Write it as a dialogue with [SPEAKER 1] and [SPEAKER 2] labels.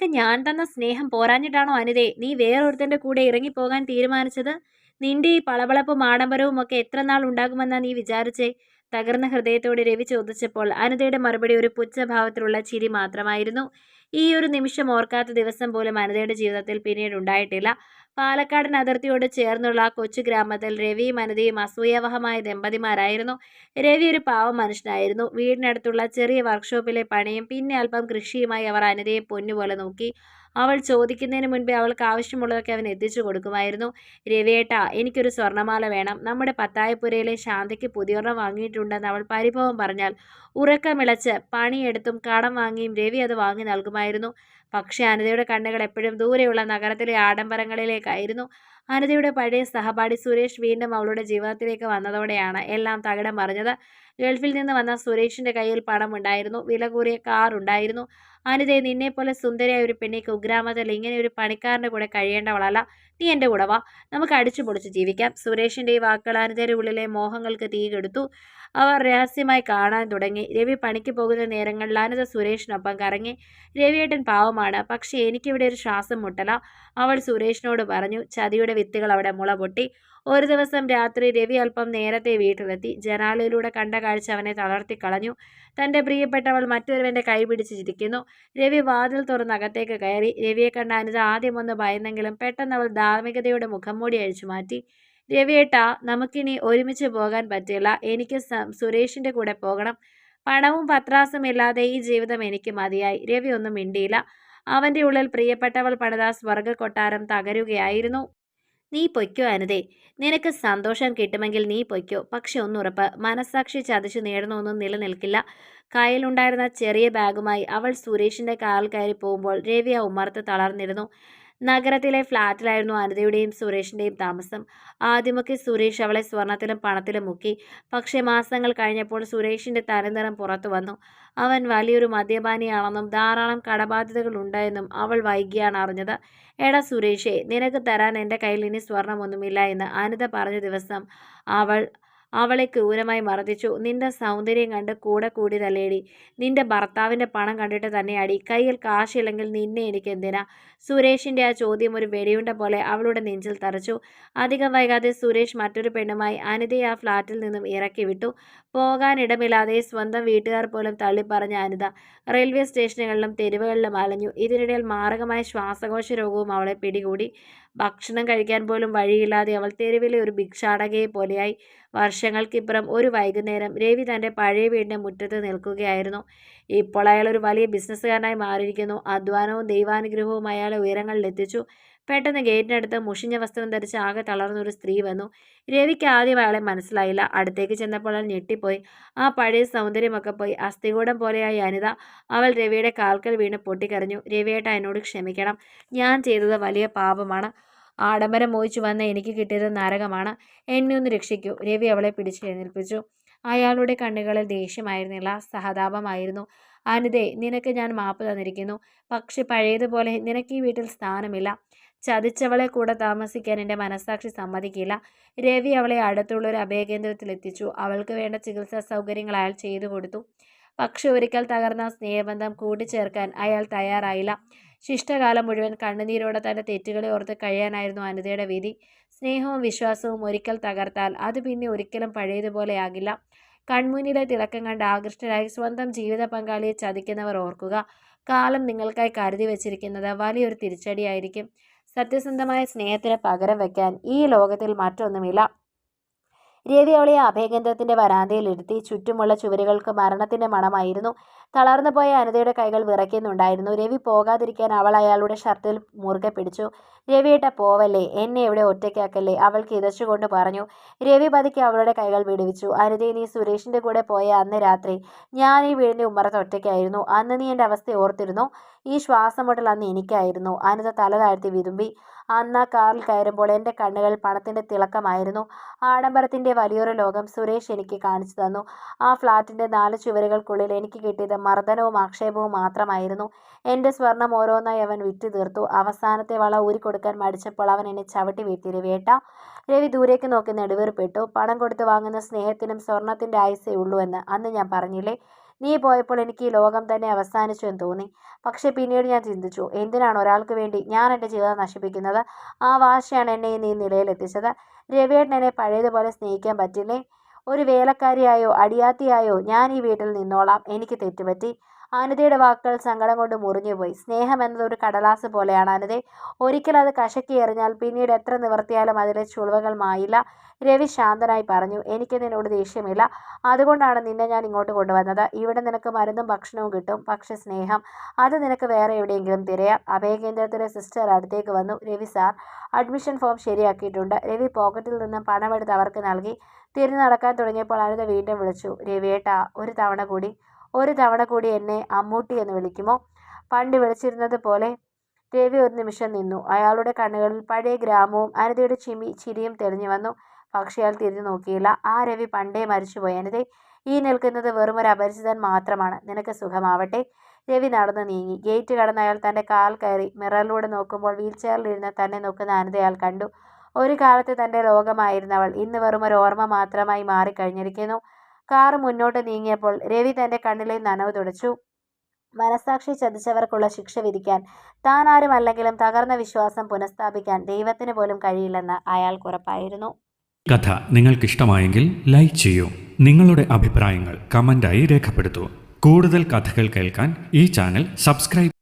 [SPEAKER 1] നിനക്ക് ഞാൻ തന്ന സ്നേഹം പോരാഞ്ഞിട്ടാണോ അനിതേ നീ വേറൊരുത്തൻ്റെ കൂടെ ഇറങ്ങിപ്പോകാൻ തീരുമാനിച്ചത്? നിന്റെ ഈ പളപളപ്പും ആഡംബരവും ഒക്കെ എത്ര നാൾ ഉണ്ടാകുമെന്നാ നീ വിചാരിച്ചേ? തകർന്ന ഹൃദയത്തോടെ രവി ചോദിച്ചപ്പോൾ അനിതയുടെ മറുപടി ഒരു പുച്ഛഭാവത്തിലുള്ള ചിരി മാത്രമായിരുന്നു. ഈ ഒരു നിമിഷം ഓർക്കാത്ത ദിവസം പോലും അനിതയുടെ ജീവിതത്തിൽ പിന്നീട് ഉണ്ടായിട്ടില്ല. പാലക്കാടൻ അതിർത്തിയോട് ചേർന്നുള്ള ആ കൊച്ചു ഗ്രാമത്തിൽ രവിയും അനിതയും അസൂയാവഹമായ ദമ്പതിമാരായിരുന്നു. രവി ഒരു പാവം മനുഷ്യനായിരുന്നു. വീടിനടുത്തുള്ള ചെറിയ വർക്ക്ഷോപ്പിലെ പണിയും പിന്നെ അല്പം കൃഷിയുമായി അവർ അനിതയെ പൊന്നുപോലെ നോക്കി. അവൾ ചോദിക്കുന്നതിന് മുൻപേ അവൾക്ക് ആവശ്യമുള്ളതൊക്കെ അവൻ എത്തിച്ചു കൊടുക്കുമായിരുന്നു. രവിയേട്ടാ, എനിക്കൊരു സ്വർണ്ണമാല വേണം. നമ്മുടെ പത്തായപ്പുരയിലെ ശാന്തയ്ക്ക് പുതിയൊരെണ്ണം വാങ്ങിയിട്ടുണ്ടെന്ന് അവൾ പരിഭവം പറഞ്ഞാൽ ഉറക്കമിളച്ച് പണിയെടുത്തും കടം വാങ്ങിയും രവി അത് വാങ്ങി നൽകുമായിരുന്നു. പക്ഷേ അനിതയുടെ കണ്ണുകൾ എപ്പോഴും ദൂരെയുള്ള നഗരത്തിലെ ആഡംബരങ്ങളിലേക്കായിരുന്നു. അനിതയുടെ പഴയ സഹപാഠി സുരേഷ് വീണ്ടും അവളുടെ ജീവിതത്തിലേക്ക് വന്നതോടെയാണ് എല്ലാം തകിടം മറിഞ്ഞത്. ഗൾഫിൽ നിന്ന് വന്ന സുരേഷിന്റെ കയ്യിൽ പണമുണ്ടായിരുന്നു. വില കൂറിയ കാർ ഉണ്ടായിരുന്നു. അനിതയെ, നിന്നെപ്പോലെ സുന്ദരിയായ ഒരു പെണ്ണി കുഗ്രാമത്തിൽ ഇങ്ങനെ ഒരു പണിക്കാരൻ്റെ കൂടെ കഴിയേണ്ടവളല്ല. നീ എൻ്റെ കൂടെ വാ, നമുക്ക് അടിച്ചു പൊളിച്ച് ജീവിക്കാം. സുരേഷിൻ്റെ ഈ വാക്കുകൾ അനിതയുടെ ഉള്ളിലെ മോഹങ്ങൾക്ക് തീ കെടുത്തു. അവർ രഹസ്യമായി കാണാൻ തുടങ്ങി. രവി പണിക്ക് പോകുന്ന നേരങ്ങളിൽ അനിത സുരേഷിനൊപ്പം കറങ്ങി. രവിയേട്ടൻ പാവമാണ്, പക്ഷേ എനിക്കിവിടെ ഒരു ശ്വാസം മുട്ടല, അവൾ സുരേഷിനോട് പറഞ്ഞു. ചതിയുടെ വിത്തുകൾ അവിടെ മുള പൊട്ടി. ഒരു ദിവസം രാത്രി രവി അല്പം നേരത്തെ വീട്ടിലെത്തി. ജനാലയിലൂടെ കണ്ട കാഴ്ച അവനെ തളർത്തിക്കളഞ്ഞു. തൻ്റെ പ്രിയപ്പെട്ടവൾ മറ്റൊരുവൻ്റെ കൈ പിടിച്ച് ചിരിക്കുന്നു. രവി വാതിൽ തുറന്ന് അകത്തേക്ക് കയറി. രവിയെ കണ്ട അനിത ആദ്യമൊന്ന് ഭയന്നെങ്കിലും പെട്ടെന്ന് അവൾ ധാർമ്മികതയുടെ മുഖംമൂടി അഴിച്ചു മാറ്റി. രവിയേട്ടാ, നമുക്കിനി ഒരുമിച്ച് പോകാൻ പറ്റില്ല. എനിക്ക് സുരേഷിൻ്റെ കൂടെ പോകണം. പണവും പത്രാസും ഇല്ലാതെ ഈ ജീവിതം എനിക്ക് മതിയായി. രവി ഒന്നും മിണ്ടിയില്ല. അവൻ്റെ ഉള്ളിൽ പ്രിയപ്പെട്ടവൾ പണിത സ്വർഗ കൊട്ടാരം തകരുകയായിരുന്നു. നീ പൊയ്ക്കോ അനിതേ, നിനക്ക് സന്തോഷം കിട്ടുമെങ്കിൽ നീ പൊയ്ക്കോ. പക്ഷെ ഒന്നുറപ്പ്, മനസ്സാക്ഷി ചതിച്ചു നേടുന്നൊന്നും നിലനിൽക്കില്ല. കയ്യിലുണ്ടായിരുന്ന ചെറിയ ബാഗുമായി അവൾ സുരേഷിൻ്റെ കാൽ കയറി പോകുമ്പോൾ രവി ആ ഉമ്മറത്ത് തളർന്നിരുന്നു. നഗരത്തിലെ ഫ്ലാറ്റിലായിരുന്നു അനിതയുടെയും സുരേഷിൻ്റെയും താമസം. ആദ്യമൊക്കെ സുരേഷ് അവളെ സ്വർണത്തിലും പണത്തിലും മുക്കി. പക്ഷേ മാസങ്ങൾ കഴിഞ്ഞപ്പോൾ സുരേഷിൻ്റെ തനിനിറം പുറത്തു വന്നു. അവൻ വലിയൊരു മദ്യപാനിയാണെന്നും ധാരാളം കടബാധ്യതകൾ ഉണ്ടായെന്നും അവൾ വൈകിയാണ് അറിഞ്ഞത്. എടാ സുരേഷേ, നിനക്ക് തരാൻ എൻ്റെ കയ്യിൽ ഇനി സ്വർണമൊന്നുമില്ല എന്ന് അനിത പറഞ്ഞ ദിവസം അവളെ ക്രൂരമായി മർദ്ദിച്ചു. നിന്റെ സൗന്ദര്യം കണ്ട് കൂടെ കൂടിയതല്ലേടി. നിന്റെ ഭർത്താവിൻ്റെ പണം കണ്ടിട്ട് തന്നെയാടി. കയ്യിൽ കാശില്ലെങ്കിൽ നിന്നെ എനിക്ക് എന്തിനാ? സുരേഷിൻ്റെ ആ ചോദ്യം ഒരു വെടിയുണ്ട പോലെ അവളുടെ നെഞ്ചിൽ തറച്ചു. അധികം വൈകാതെ സുരേഷ് മറ്റൊരു പെണ്ണുമായി അനിതയെ ആ ഫ്ലാറ്റിൽ നിന്നും ഇറക്കി വിട്ടു. പോകാനിടമില്ലാതെ സ്വന്തം വീട്ടുകാർ പോലും തള്ളിപ്പറഞ്ഞ അനിത റെയിൽവേ സ്റ്റേഷനുകളിലും തെരുവുകളിലും അലഞ്ഞു. ഇതിനിടയിൽ മാരകമായ ശ്വാസകോശ രോഗവും അവളെ പിടികൂടി. ഭക്ഷണം കഴിക്കാൻ പോലും വഴിയില്ലാതെ അവൾ തെരുവിലെ ഒരു ഭിക്ഷാടകയെ പോലെയായി. വർഷങ്ങൾക്കിപ്പുറം ഒരു വൈകുന്നേരം രവി തൻ്റെ പഴയ വീടിൻ്റെ മുറ്റത്ത് നിൽക്കുകയായിരുന്നു. ഇപ്പോൾ അയാൾ ഒരു വലിയ ബിസിനസ്സുകാരനായി മാറിയിരിക്കുന്നു. അധ്വാനവും ദൈവാനുഗ്രഹവും അയാളെ ഉയരങ്ങളിലെത്തിച്ചു. പെട്ടെന്ന് ഗേറ്റിനടുത്ത് മുഷിഞ്ഞ വസ്ത്രം ധരിച്ച് ആകെ തളർന്നൊരു സ്ത്രീ വന്നു. രവിക്ക് ആദ്യം അയാളെ മനസ്സിലായില്ല. അടുത്തേക്ക് ചെന്നപ്പോൾ അയാൾ ഞെട്ടിപ്പോയി. ആ പഴയ സൗന്ദര്യമൊക്കെ പോയി. അസ്ഥികൂടം പോലെയായി അനിത. അവൾ രവിയുടെ കാൽക്കൽ വീണ് പൊട്ടിക്കരഞ്ഞു. രവിയേട്ട, എന്നോട് ക്ഷമിക്കണം. ഞാൻ ചെയ്തത് വലിയ പാപമാണ്. ആഡംബരം മോഹിച്ചു വന്ന എനിക്ക് കിട്ടിയത് നരകമാണ്. എന്നെ ഒന്ന് രക്ഷിക്കൂ. രവി അവളെ പിടിച്ചെഴുന്നേൽപ്പിച്ചു. അയാളുടെ കണ്ണുകളിൽ ദേഷ്യമായിരുന്നില്ല, സഹതാപമായിരുന്നു. അനിതേ, നിനക്ക് ഞാൻ മാപ്പ് തന്നിരിക്കുന്നു. പക്ഷെ പഴയതുപോലെ നിനക്ക് ഈ വീട്ടിൽ സ്ഥാനമില്ല. ചതിച്ചവളെ കൂടെ താമസിക്കാൻ എൻ്റെ മനസ്സാക്ഷി സമ്മതിക്കില്ല. രവി അവളെ അടുത്തുള്ള ഒരു അഭയകേന്ദ്രത്തിൽ എത്തിച്ചു. അവൾക്ക് വേണ്ട ചികിത്സാ സൗകര്യങ്ങൾ അയാൾ ചെയ്തു കൊടുത്തു. പക്ഷെ ഒരിക്കൽ തകർന്ന സ്നേഹബന്ധം കൂട്ടിച്ചേർക്കാൻ അയാൾ തയ്യാറായില്ല. ശിഷ്ടകാലം മുഴുവൻ കണ്ണുനീരോടെ തൻ്റെ തെറ്റുകളെ ഓർത്ത് കഴിയാനായിരുന്നു അനിതയുടെ വിധി. സ്നേഹവും വിശ്വാസവും ഒരിക്കൽ തകർത്താൽ അത് പിന്നെ ഒരിക്കലും പഴയതുപോലെയാകില്ല. കൺമുന്നിലെ തിളക്കം കണ്ട് ആകൃഷ്ടരായി സ്വന്തം ജീവിത പങ്കാളിയെ ചതിക്കുന്നവർ ഓർക്കുക, കാലം നിങ്ങൾക്കായി കരുതി വച്ചിരിക്കുന്നത് വലിയൊരു തിരിച്ചടിയായിരിക്കും. സത്യസന്ധമായ സ്നേഹത്തിന് പകരം വയ്ക്കാൻ ഈ ലോകത്തിൽ മറ്റൊന്നുമില്ല. രവി അവളെ അഭയകേന്ദ്രത്തിന്റെ വരാന്തയിലിരുത്തി. ചുറ്റുമുള്ള ചുവരുകൾക്ക് മരണത്തിന്റെ മണമായിരുന്നു. തളർന്നുപോയ അനിതയുടെ കൈകൾ വിറയ്ക്കുന്നുണ്ടായിരുന്നു. രവി പോകാതിരിക്കാൻ അവൾ അയാളുടെ ഷർട്ടിൽ മുറുകെ പിടിച്ചു. രവിയേട്ട, പോവല്ലേ, എന്നെ ഇവിടെ ഒറ്റയ്ക്കാക്കല്ലേ, അവൾ കിതച്ചുകൊണ്ട് പറഞ്ഞു. രവി പതുക്കെ അവളുടെ കൈകൾ വിടുവിച്ചു. അനിതയെ, നീ സുരേഷിന്റെ കൂടെ പോയ അന്ന് രാത്രി ഞാൻ ഈ വീടിന്റെ ഉമ്മറത്ത് ഒറ്റയ്ക്കായിരുന്നു. അന്ന് നീ എൻ്റെ അവസ്ഥ ഓർത്തിരുന്നോ? ഈ ശ്വാസം മുട്ടൽ അന്ന് എനിക്കായിരുന്നു. അനിത തല താഴ്ത്തി വിതുമ്പി. അന്ന് ആ കാറിൽ കയറുമ്പോൾ എൻ്റെ കണ്ണുകളിൽ പണത്തിൻ്റെ തിളക്കമായിരുന്നു. ആഡംബരത്തിൻ്റെ വലിയൊരു ലോകം സുരേഷ് എനിക്ക് കാണിച്ചു തന്നു. ആ ഫ്ലാറ്റിൻ്റെ 4 ചുവരുകൾക്കുള്ളിൽ എനിക്ക് കിട്ടിയത് മർദ്ദനവും ആക്ഷേപവും മാത്രമായിരുന്നു. എൻ്റെ സ്വർണം ഓരോന്നായി അവൻ വിറ്റു തീർത്തു. അവസാനത്തെ വള ഊരിക്കൊടുക്കാൻ മടിച്ചപ്പോൾ അവൻ എന്നെ ചവിട്ടി വീഴ്ത്തി. രവിയേട്ട, രവി ദൂരേക്ക് നോക്കി നെടുവീർപ്പിട്ടു. പണം കൊടുത്ത് വാങ്ങുന്ന സ്നേഹത്തിനും സ്വർണത്തിൻ്റെ ആയുസ്സേ ഉള്ളൂ എന്ന് അന്ന് ഞാൻ പറഞ്ഞില്ലേ? നീ പോയപ്പോൾ എനിക്ക് ഈ ലോകം തന്നെ അവസാനിച്ചു എന്ന് തോന്നി. പക്ഷെ പിന്നീട് ഞാൻ ചിന്തിച്ചു, എന്തിനാണ് ഒരാൾക്ക് വേണ്ടി ഞാൻ എൻ്റെ ജീവിതം നശിപ്പിക്കുന്നത്? ആ വാശിയാണ് എന്നെ ഈ നിലയിലെത്തിച്ചത്. രവിയേട്ടൻ എന്നെ പഴയതുപോലെ സ്നേഹിക്കാൻ പറ്റില്ലേ? ഒരു വേലക്കാരിയായോ അടിയാത്തിയായോ ഞാൻ ഈ വീട്ടിൽ നിന്നോളാം. എനിക്ക് തെറ്റുപറ്റി. അനിതയുടെ വാക്കുകൾ സങ്കടം കൊണ്ട് മുറിഞ്ഞുപോയി. സ്നേഹം എന്നത് ഒരു കടലാസ് പോലെയാണ് അനിതേ. ഒരിക്കൽ അത് കശക്കി എറിഞ്ഞാൽ പിന്നീട് എത്ര നിവർത്തിയാലും അതിലെ ചുളിവുകൾ മായില്ല. രവി ശാന്തനായി പറഞ്ഞു. എനിക്ക് നിന്നോട് ദേഷ്യമില്ല. അതുകൊണ്ടാണ് നിന്നെ ഞാൻ ഇങ്ങോട്ട് കൊണ്ടുവന്നത്. ഇവിടെ നിനക്ക് മരുന്നും ഭക്ഷണവും കിട്ടും. പക്ഷെ സ്നേഹം, അത് നിനക്ക് വേറെ എവിടെയെങ്കിലും തിരയാം. അഭയകേന്ദ്രത്തിലെ സിസ്റ്റർ അടുത്തേക്ക് വന്നു. രവി സാർ, അഡ്മിഷൻ ഫോം ശരിയാക്കിയിട്ടുണ്ട്. രവി പോക്കറ്റിൽ നിന്നും പണമെടുത്ത് അവർക്ക് നൽകി. തിരിഞ്ഞു നടക്കാൻ തുടങ്ങിയപ്പോൾ അനിത വീണ്ടും വിളിച്ചു. രവിയേട്ടാ, ഒരു തവണ കൂടി എന്നെ അമ്മൂട്ടി എന്ന് വിളിക്കുമോ? പണ്ട് വിളിച്ചിരുന്നത് പോലെ. രവി ഒരു നിമിഷം നിന്നു. അയാളുടെ കണ്ണുകളിൽ പഴയ ഗ്രാമവും അനിതയുടെ ചിരിയും തെളിഞ്ഞു വന്നു. പക്ഷെ അയാൾ തിരിഞ്ഞു നോക്കിയില്ല. ആ രവി പണ്ടേ മരിച്ചുപോയി അനിതേ. ഈ നിൽക്കുന്നത് വെറുമൊരു അപരിചിതൻ മാത്രമാണ്. നിനക്ക് സുഖമാവട്ടെ. രവി നടന്നു നീങ്ങി. ഗേറ്റ് കടന്ന് അയാൾ തൻ്റെ കാൽ കയറി. മിററിലൂടെ നോക്കുമ്പോൾ വീൽചെയറിലിരുന്ന് തന്നെ നോക്കുന്ന അനിത അയാൾ കണ്ടു. ഒരു കാലത്ത് തൻ്റെ ലോകമായിരുന്നവൾ ഇന്ന് വെറുമൊരു ഓർമ്മ മാത്രമായി മാറിക്കഴിഞ്ഞിരിക്കുന്നു. കാറ് മുന്നോട്ട് നീങ്ങിയപ്പോൾ രവി തൻ്റെ കണ്ണിലെ നനവ് തുടച്ചു. മനസാക്ഷി ചതിച്ചവർക്കുള്ള ശിക്ഷ വിധിക്കാൻ താൻ ആരുമല്ലെങ്കിലും തകർന്ന വിശ്വാസം പുനഃസ്ഥാപിക്കാൻ ദൈവത്തിന് പോലും കഴിയില്ലെന്ന് അയാൾക്ക് ഉറപ്പായിരുന്നു.
[SPEAKER 2] കഥ നിങ്ങൾക്കിഷ്ടമായെങ്കിൽ ലൈക്ക് ചെയ്യൂ. നിങ്ങളുടെ അഭിപ്രായങ്ങൾ കമൻ്റായി രേഖപ്പെടുത്തൂ. കൂടുതൽ കഥകൾ കേൾക്കാൻ ഈ ചാനൽ സബ്സ്ക്രൈബ്